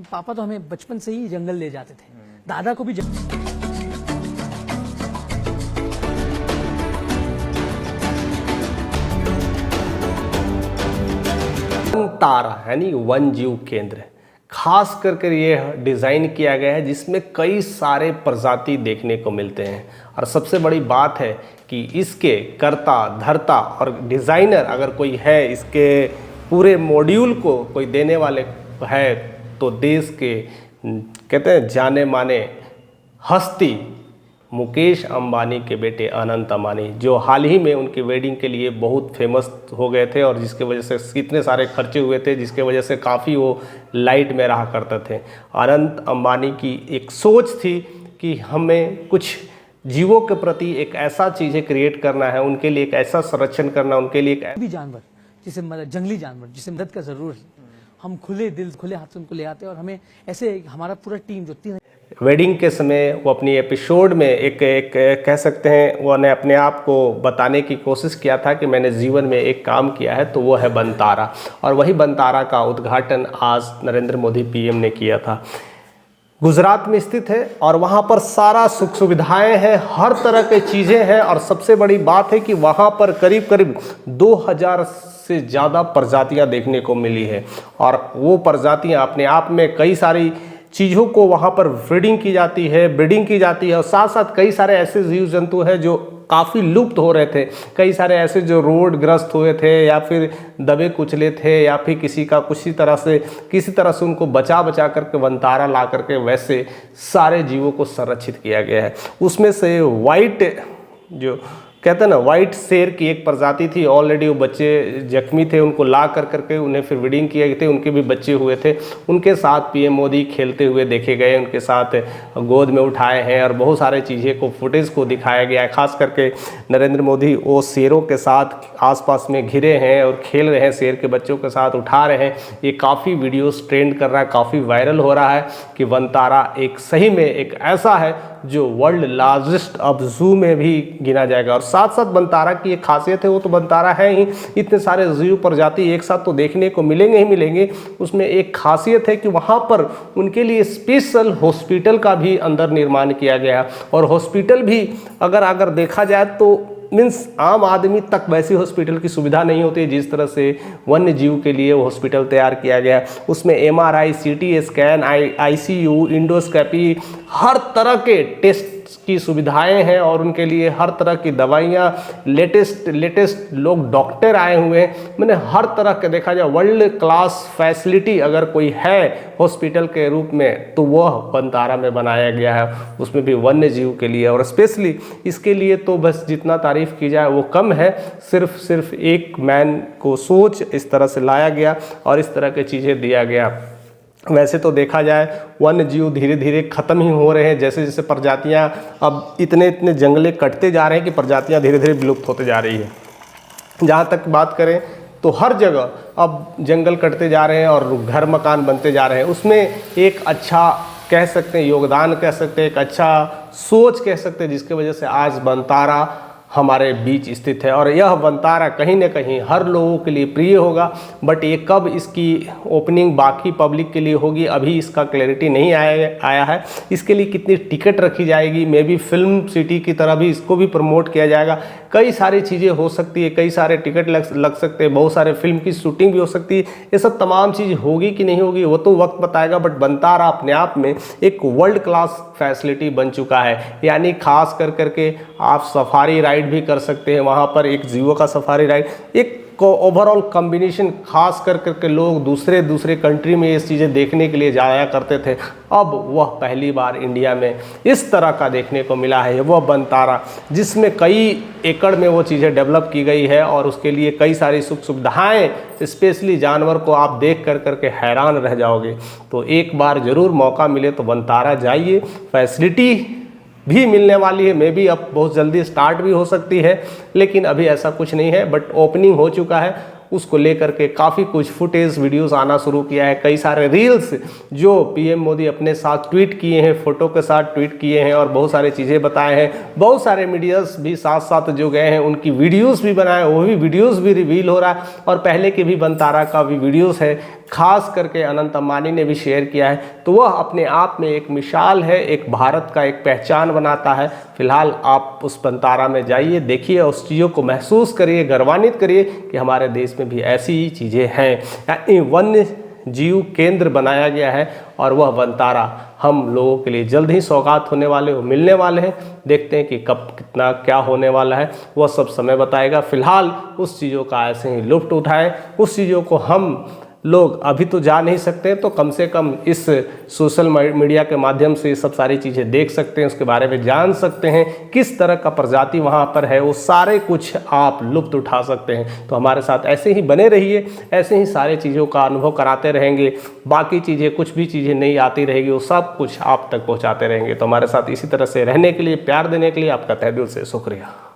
पापा तो हमें बचपन से ही जंगल ले जाते थे, दादा को भी तारा यानी वन जीव केंद्र खास करके ये डिज़ाइन किया गया है जिसमें कई सारे प्रजाति देखने को मिलते हैं। और सबसे बड़ी बात है कि इसके कर्ता धर्ता और डिज़ाइनर अगर कोई है, इसके पूरे मॉड्यूल को कोई देने वाले है तो देश के कहते हैं जाने माने हस्ती मुकेश अंबानी के बेटे अनंत अंबानी, जो हाल ही में उनकी वेडिंग के लिए बहुत फेमस हो गए थे और जिसके वजह से कितने सारे खर्चे हुए थे, जिसके वजह से काफ़ी वो लाइट में रहा करते थे। अनंत अंबानी की एक सोच थी कि हमें कुछ जीवों के प्रति एक ऐसा चीज़ें क्रिएट करना है, उनके लिए एक ऐसा संरक्षण करना, उनके लिए एक भी जानवर जिसे जंगली जानवर जिसे मदद का जरूरत है, हम खुले दिल खुले हाथ से उनको ले आते हैं। और हमें ऐसे हमारा पूरा टीम जो 3 वेडिंग के समय वो अपनी एपिसोड में एक कह सकते हैं उन्होंने अपने आप को बताने की कोशिश किया था कि मैंने जीवन में एक काम किया है, तो वो है बनतारा। और वही बनतारा का उद्घाटन आज नरेंद्र मोदी पीएम ने किया था। गुजरात में स्थित है और वहाँ पर सारा सुख सुविधाएं हैं, हर तरह की चीज़ें हैं। और सबसे बड़ी बात है कि वहाँ पर करीब करीब 2000 से ज़्यादा प्रजातियाँ देखने को मिली है। और वो प्रजातियाँ अपने आप में कई सारी चीज़ों को वहाँ पर ब्रीडिंग की जाती है और साथ साथ कई सारे ऐसे जीव जंतु हैं जो काफ़ी लुप्त हो रहे थे। कई सारे ऐसे जो रोडग्रस्त हुए थे या फिर दबे कुचले थे या फिर किसी तरह से उनको बचा करके वनतारा ला करके वैसे सारे जीवों को संरक्षित किया गया है। उसमें से वाइट जो कहते हैं ना, वाइट शेर की एक प्रजाति थी, ऑलरेडी वो बच्चे जख्मी थे, उनको ला करके उन्हें फिर ब्रीडिंग किए थे, उनके भी बच्चे हुए थे। उनके साथ पीएम मोदी खेलते हुए देखे गए, उनके साथ गोद में उठाए हैं और बहुत सारे चीज़ें को फुटेज को दिखाया गया है। खास करके नरेंद्र मोदी वो शेरों के साथ आसपास में घिरे हैं और खेल रहे हैं, शेर के बच्चों के साथ उठा रहे हैं। ये काफ़ी वीडियोस ट्रेंड कर रहा है, काफ़ी वायरल हो रहा है कि वनतारा एक सही में एक ऐसा है जो वर्ल्ड लार्जेस्ट अब जू में भी गिना जाएगा। और साथ साथ बनतारा की एक खासियत है, वो तो बनतारा है ही, इतने सारे जीव प्रजाति एक साथ तो देखने को मिलेंगे ही मिलेंगे। उसमें एक खासियत है कि वहाँ पर उनके लिए स्पेशल हॉस्पिटल का भी अंदर निर्माण किया गया। और हॉस्पिटल भी अगर देखा जाए तो मीन्स आम आदमी तक वैसी हॉस्पिटल की सुविधा नहीं होती जिस तरह से वन्य जीव के लिए वो हॉस्पिटल तैयार किया गया। उसमें MRI, CT scan, ICU, endoscopy, हर तरह के टेस्ट की सुविधाएं हैं और उनके लिए हर तरह की दवाइयाँ, लेटेस्ट लोग डॉक्टर आए हुए हैं। मैंने हर तरह के देखा जाए वर्ल्ड क्लास फैसिलिटी अगर कोई है हॉस्पिटल के रूप में तो वह बनतारा में बनाया गया है, उसमें भी वन्य जीव के लिए। और स्पेशली इसके लिए तो बस जितना तारीफ़ की जाए वो कम है। सिर्फ एक मैन को सोच इस तरह से लाया गया और इस तरह की चीज़ें दिया गया। वैसे तो देखा जाए वन्य जीव धीरे धीरे ख़त्म ही हो रहे हैं, जैसे जैसे प्रजातियां अब इतने जंगले कटते जा रहे हैं कि प्रजातियां धीरे धीरे विलुप्त होते जा रही है। जहाँ तक बात करें तो हर जगह अब जंगल कटते जा रहे हैं और घर मकान बनते जा रहे हैं। उसमें एक अच्छा कह सकते हैं योगदान कह सकते हैं, एक अच्छा सोच कह सकते हैं, जिसकी वजह से आज बनतारा हमारे बीच स्थित है। और यह बनतारा कहीं ना कहीं हर लोगों के लिए प्रिय होगा। बट ये कब इसकी ओपनिंग बाकी पब्लिक के लिए होगी अभी इसका क्लैरिटी नहीं आया है। इसके लिए कितनी टिकट रखी जाएगी, मे बी फिल्म सिटी की तरह भी इसको भी प्रमोट किया जाएगा। कई सारी चीज़ें हो सकती है, कई सारे टिकट लग सकते हैं, बहुत सारे फिल्म की शूटिंग भी हो सकती है। ये सब तमाम चीज़ होगी कि नहीं होगी वो तो वक्त बताएगा। बट बनतारा अपने आप में एक वर्ल्ड क्लास फैसिलिटी बन चुका है। यानी खास करके आप सफारी राइड भी कर सकते हैं वहाँ पर, एक जीवों का सफारी राइड, एक को ओवरऑल कॉम्बिनेशन। खास करके लोग दूसरे कंट्री में ये चीज़ें देखने के लिए जाया करते थे, अब वह पहली बार इंडिया में इस तरह का देखने को मिला है। वह बनतारा जिसमें कई एकड़ में वो चीज़ें डेवलप की गई है और उसके लिए कई सारी सुख सुविधाएँ, स्पेशली जानवर को आप देख करके हैरान रह जाओगे। तो एक बार ज़रूर मौका मिले तो बनतारा जाइए, फैसिलिटी भी मिलने वाली है, मे बी अब बहुत जल्दी स्टार्ट भी हो सकती है, लेकिन अभी ऐसा कुछ नहीं है। बट ओपनिंग हो चुका है, उसको लेकर के काफ़ी कुछ फुटेज वीडियोस आना शुरू किया है। कई सारे रील्स जो पीएम मोदी अपने साथ ट्वीट किए हैं, फ़ोटो के साथ ट्वीट किए हैं और बहुत सारी चीज़ें बताए हैं। बहुत सारे मीडियास भी साथ साथ जो गए हैं उनकी वीडियोस भी बनाए, वो भी वीडियोस भी रिवील हो रहा है। और पहले के भी बनतारा का भी वीडियोस है, खास करके अनंत अंबानी ने भी शेयर किया है, तो वह अपने आप में एक मिसाल है, एक भारत का एक पहचान बनाता है। फिलहाल आप उस बंतारा में जाइए, देखिए, उस चीज़ों को महसूस करिए, गर्वान्वित करिए कि हमारे देश में भी ऐसी ही चीज़ें हैं। वन्य जीव केंद्र बनाया गया है और वह बंतारा हम लोगों के लिए जल्द ही सौगात होने वाले, वो मिलने वाले हैं। देखते हैं कि कब कितना क्या होने वाला है, वह सब समय बताएगा। फिलहाल उस चीज़ों का ऐसे ही लुत्फ़ उठाएं, उस चीज़ों को हम लोग अभी तो जा नहीं सकते, तो कम से कम इस सोशल मीडिया के माध्यम से सब सारी चीज़ें देख सकते हैं, उसके बारे में जान सकते हैं, किस तरह का प्रजाति वहाँ पर है, वो सारे कुछ आप लुत्फ़ उठा सकते हैं। तो हमारे साथ ऐसे ही बने रहिए, ऐसे ही सारे चीज़ों का अनुभव कराते रहेंगे। बाकी चीज़ें, कुछ भी चीज़ें नहीं आती रहेगी, वो सब कुछ आप तक पहुँचाते रहेंगे। तो हमारे साथ इसी तरह से रहने के लिए, प्यार देने के लिए आपका तहे दिल से शुक्रिया।